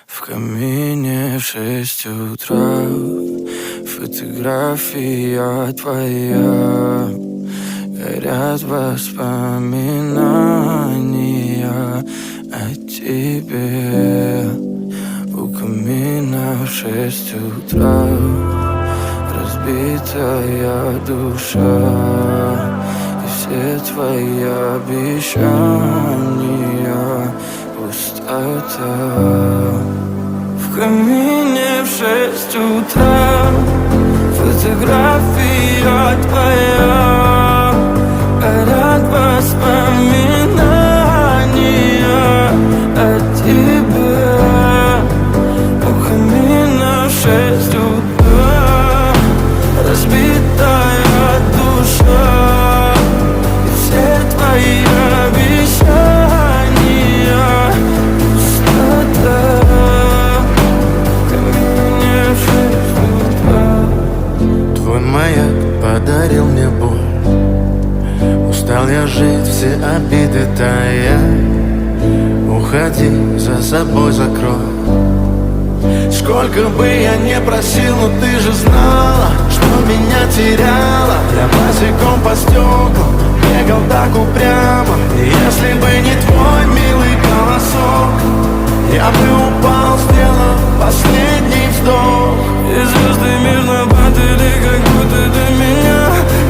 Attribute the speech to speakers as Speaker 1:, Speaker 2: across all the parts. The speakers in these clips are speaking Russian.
Speaker 1: В камине в 6 утра фотография твоя. Горят воспоминания о тебе. У камина в 6 утра разбитая душа. И все твои обещания пустота. В камине в 6 утра фотография твоя. Горят воспоминания о тебе. У камина в 6 утра разбитая душа. И все твои обещания пустота. В камине в 6 утра.
Speaker 2: Твой маяк подарил мне боль. Устал я жить, все обиды тая. Уходи, за собой закрой. Сколько бы я не просил, но ты же знала, что меня теряла. Я босиком по стеклам бегал так упрямо. И если бы не твой милый голосок, я бы упал, сделал последний вздох.
Speaker 1: И звезды мирно падали, как будто до меня.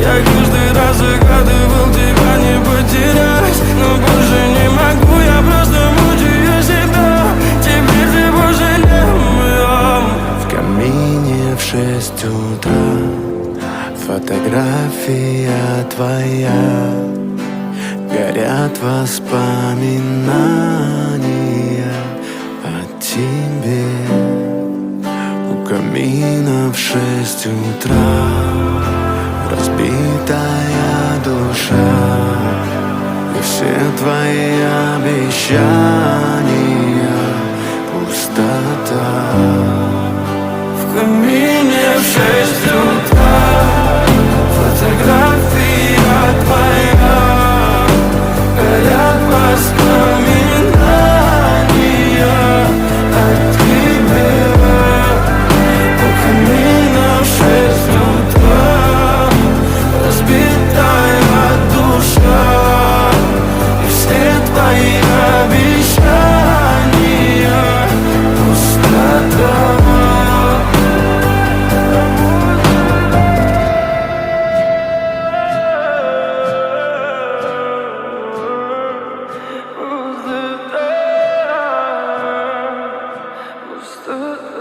Speaker 1: Я каждый раз загадывал тебя не потерять, но больше не могу, я просто мучаю себя. Теперь ты пожалел.
Speaker 2: В камине в 6 утра фотография твоя. Горят воспоминания о тебе. У камина в 6 утра разбитая душа. И все твои обещания пустота.
Speaker 1: В камине в 6 утра фотография твоя. Горят воспоминания о тебе. У камина в 6 утра разбитая душа. И все твои обещания пустота. Пустота.